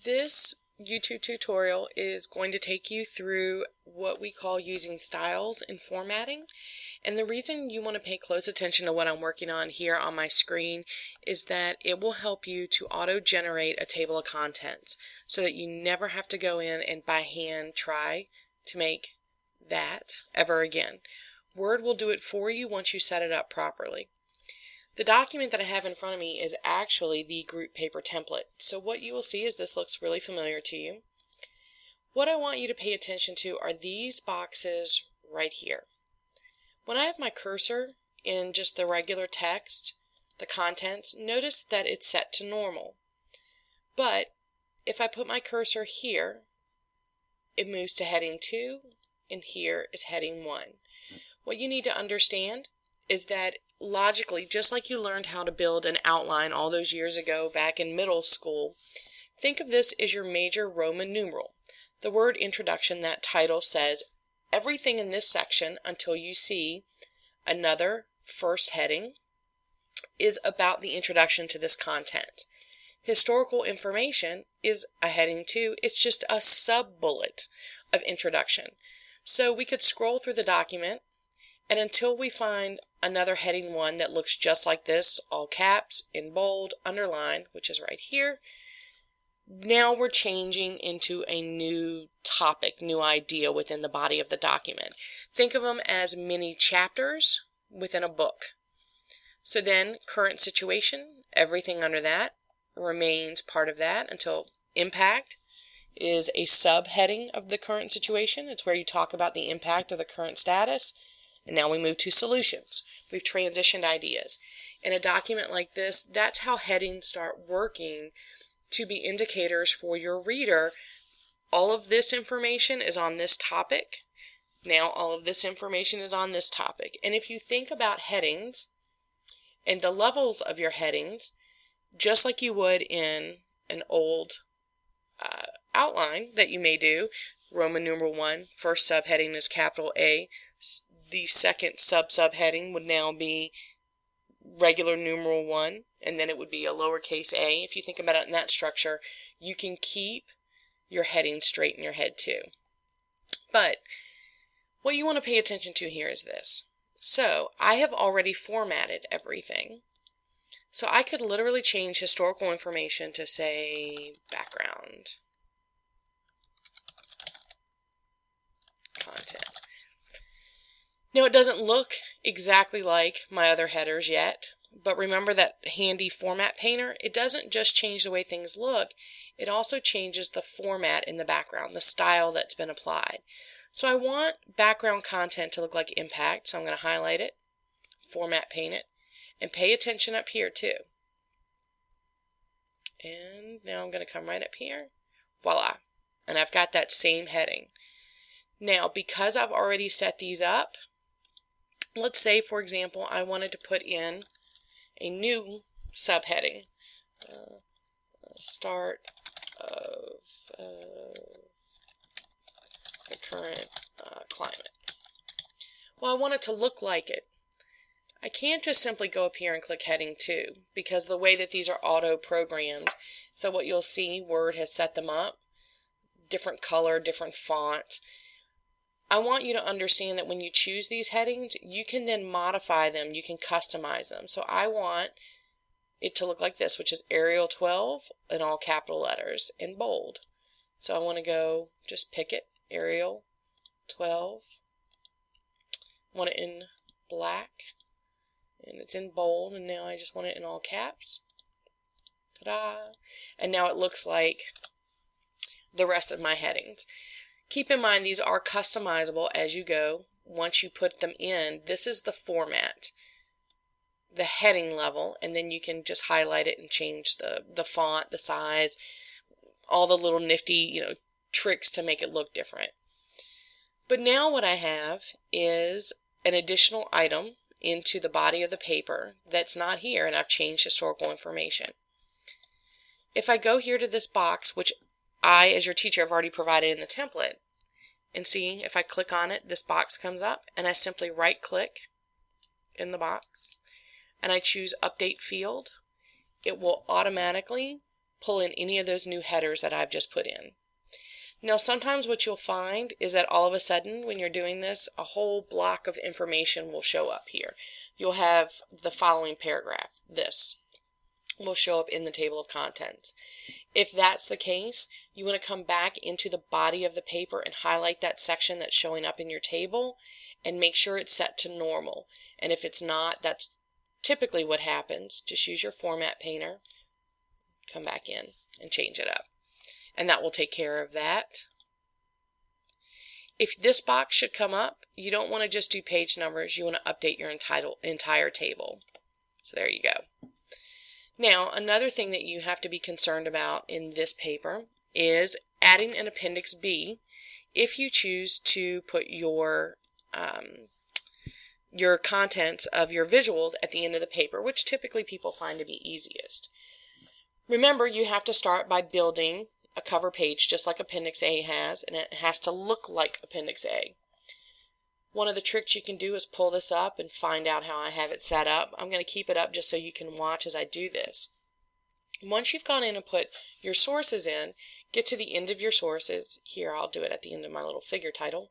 This YouTube tutorial is going to take you through what we call using styles in formatting. And the reason you want to pay close attention to what I'm working on here on my screen is that it will help you to auto-generate a table of contents so that you never have to go in and by hand try to make that ever again. Word will do it for you once you set it up properly. The document that I have in front of me is actually the group paper template. So what you will see is this looks really familiar to you. What I want you to pay attention to are these boxes right here. When I have my cursor in just the regular text, the contents, notice that it's set to normal. But if I put my cursor here, it moves to heading 2, and here is heading 1. What you need to understand is that logically, just like you learned how to build an outline all those years ago back in middle school, think of this as your major Roman numeral. The word introduction, that title says everything in this section until you see another first heading is about the introduction to this content. Historical information is a heading 2. It's just a sub-bullet of introduction. So we could scroll through the document, and until we find another heading 1 that looks just like this, all caps, in bold, underline, which is right here, now we're changing into a new topic, new idea within the body of the document. Think of them as mini chapters within a book. So then, current situation, everything under that remains part of that until impact is a subheading of the current situation. It's where you talk about the impact of the current status. And now we move to solutions. We've transitioned ideas. In a document like this, that's how headings start working to be indicators for your reader. All of this information is on this topic. Now all of this information is on this topic. And if you think about headings and the levels of your headings, just like you would in an old outline that you may do, Roman numeral 1, first subheading is capital A. The second subheading would now be regular numeral 1, and then it would be a lowercase a. If you think about it in that structure, you can keep your heading straight in your head too. But what you want to pay attention to here is this. So I have already formatted everything. So I could literally change historical information to say background content. Now, it doesn't look exactly like my other headers yet, but remember that handy format painter? It doesn't just change the way things look, it also changes the format in the background, the style that's been applied. So I want background content to look like impact, so I'm going to highlight it, format paint it, and pay attention up here too. And now I'm going to come right up here, voila, and I've got that same heading. Now, because I've already set these up, let's say, for example, I wanted to put in a new subheading, start of the current climate. Well, I want it to look like it. I can't just simply go up here and click heading 2 because the way that these are auto-programmed, so what you'll see, Word has set them up, different color, different font. I want you to understand that when you choose these headings, you can then modify them, you can customize them. So I want it to look like this, which is Arial 12 in all capital letters in bold. So I want to go, just pick it, Arial 12. I want it in black, and it's in bold, and now I just want it in all caps. Ta-da! And now it looks like the rest of my headings. Keep in mind these are customizable as you go. Once you put them in, this is the format, the heading level, and then you can just highlight it and change the font, the size, all the little nifty, tricks to make it look different. But now what I have is an additional item into the body of the paper that's not here, and I've changed historical information. If I go here to this box, which I, as your teacher, have already provided in the template, and see, if I click on it, this box comes up, and I simply right-click in the box, and I choose Update Field, it will automatically pull in any of those new headers that I've just put in. Now sometimes what you'll find is that all of a sudden when you're doing this, a whole block of information will show up here. You'll have the following paragraph. This will show up in the table of contents. If that's the case, you want to come back into the body of the paper and highlight that section that's showing up in your table and make sure it's set to normal. And if it's not, that's typically what happens. Just use your Format Painter, come back in and change it up. And that will take care of that. If this box should come up, you don't want to just do page numbers. You want to update your entire table. So there you go. Now, another thing that you have to be concerned about in this paper is adding an Appendix B if you choose to put your contents of your visuals at the end of the paper, which typically people find to be easiest. Remember, you have to start by building a cover page just like Appendix A has, and it has to look like Appendix A. One of the tricks you can do is pull this up and find out how I have it set up. I'm going to keep it up just so you can watch as I do this. Once you've gone in and put your sources in, get to the end of your sources. Here, I'll do it at the end of my little figure title.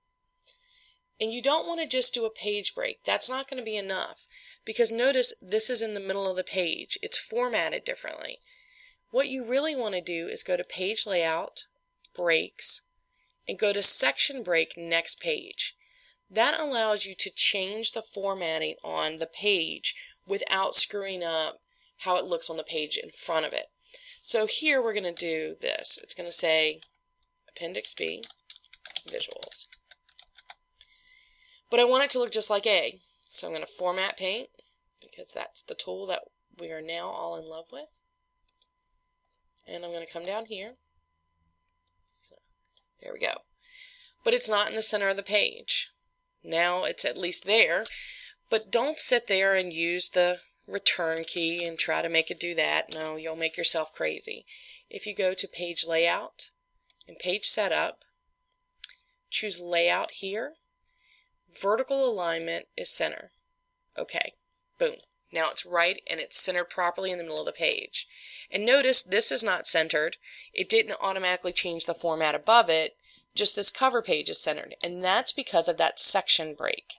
And you don't want to just do a page break. That's not going to be enough, because notice this is in the middle of the page. It's formatted differently. What you really want to do is go to Page Layout, Breaks, and go to Section Break Next Page. That allows you to change the formatting on the page without screwing up how it looks on the page in front of it. So here we're going to do this. It's going to say Appendix B, Visuals. But I want it to look just like A. So I'm going to Format Paint, because that's the tool that we are now all in love with. And I'm going to come down here. There we go. But it's not in the center of the page. Now it's at least there, but don't sit there and use the return key and try to make it do that. No, you'll make yourself crazy. If you go to Page Layout and Page Setup, choose Layout here, Vertical Alignment is Center. Okay, boom. Now it's right and it's centered properly in the middle of the page. And notice this is not centered. It didn't automatically change the format above it. Just this cover page is centered, and that's because of that section break.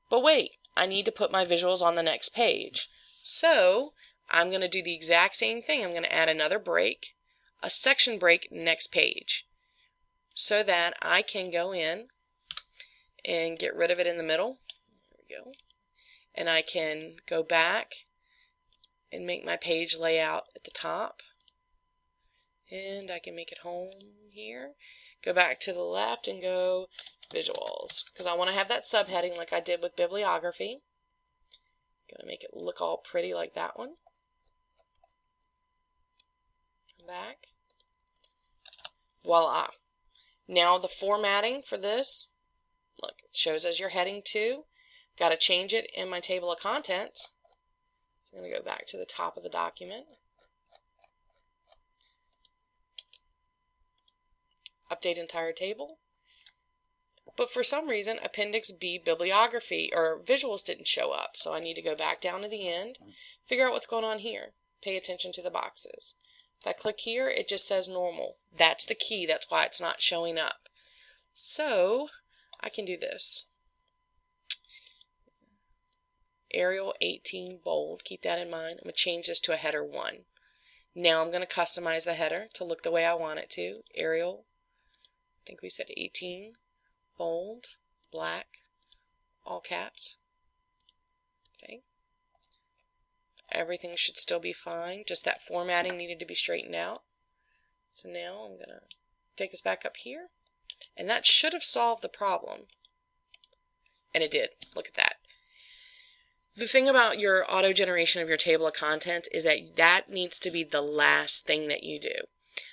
But wait, I need to put my visuals on the next page. So I'm going to do the exact same thing. I'm going to add another break, a section break next page, so that I can go in and get rid of it in the middle. There we go. And I can go back and make my page layout at the top. And I can make it home here. Go back to the left and go Visuals, because I want to have that subheading like I did with Bibliography. Gonna make it look all pretty like that one. Come back. Voila. Now the formatting for this, look, it shows as your heading 2. Got to change it in my table of contents. So I'm going to go back to the top of the document. Update entire table. But for some reason, Appendix B, Bibliography, or Visuals didn't show up. So I need to go back down to the end, figure out what's going on here. Pay attention to the boxes. If I click here, it just says normal. That's the key. That's why it's not showing up. So I can do this. Arial 18 bold. Keep that in mind. I'm going to change this to a header 1. Now I'm going to customize the header to look the way I want it to. Arial, I think we said 18 bold, black, all caps. Okay. Everything should still be fine. Just that formatting needed to be straightened out. So now I'm going to take us back up here. And that should have solved the problem. And it did. Look at that. The thing about your auto generation of your table of contents is that that needs to be the last thing that you do,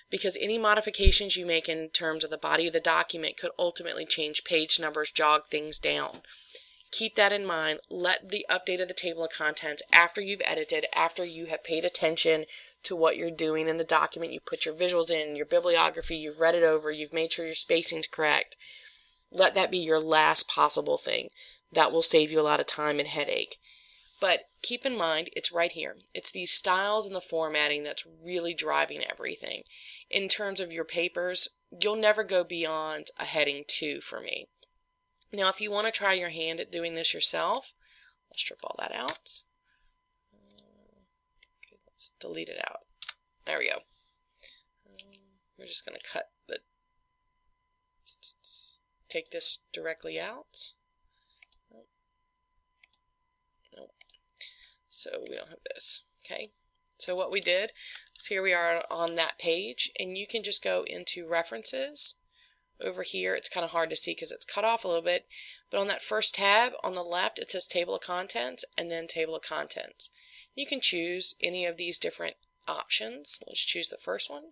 because any modifications you make in terms of the body of the document could ultimately change page numbers, jog things down. Keep that in mind. Let the update of the table of contents after you've edited, after you have paid attention to what you're doing in the document, you put your visuals in, your bibliography, you've read it over, you've made sure your spacing's correct. Let that be your last possible thing. That will save you a lot of time and headache. But keep in mind, it's right here. It's these styles and the formatting that's really driving everything. In terms of your papers, you'll never go beyond a heading 2 for me. Now, if you want to try your hand at doing this yourself, I'll strip all that out. Okay, let's delete it out. There we go. We're just going to take this directly out. Nope. So we don't have this. Okay. So what we did is here we are on that page, and you can just go into references. Over here, it's kind of hard to see because it's cut off a little bit, but on that first tab on the left, it says table of contents and then table of contents. You can choose any of these different options. Let's choose the first one.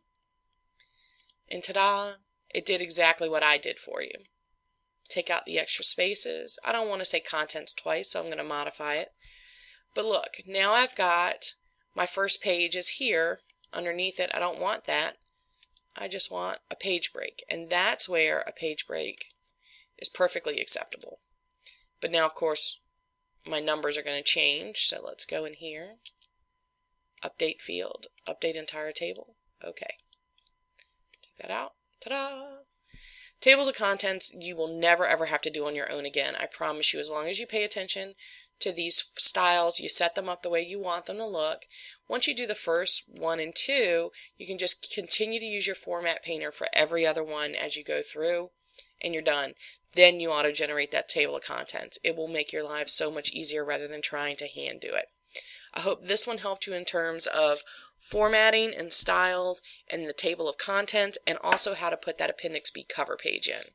And ta-da, it did exactly what I did for you. Take out the extra spaces. I don't want to say contents twice, so I'm going to modify it. But look, now I've got my first page is here. Underneath it, I don't want that. I just want a page break, and that's where a page break is perfectly acceptable. But now, of course, my numbers are going to change, so let's go in here. Update field, update entire table. Okay. Take that out. Ta-da! Tables of contents you will never ever have to do on your own again. I promise you, as long as you pay attention to these styles, you set them up the way you want them to look. Once you do the first 1 and 2, you can just continue to use your format painter for every other one as you go through, and you're done. Then you auto-generate that table of contents. It will make your life so much easier rather than trying to hand do it. I hope this one helped you in terms of formatting and styles and the table of contents, and also how to put that Appendix B cover page in.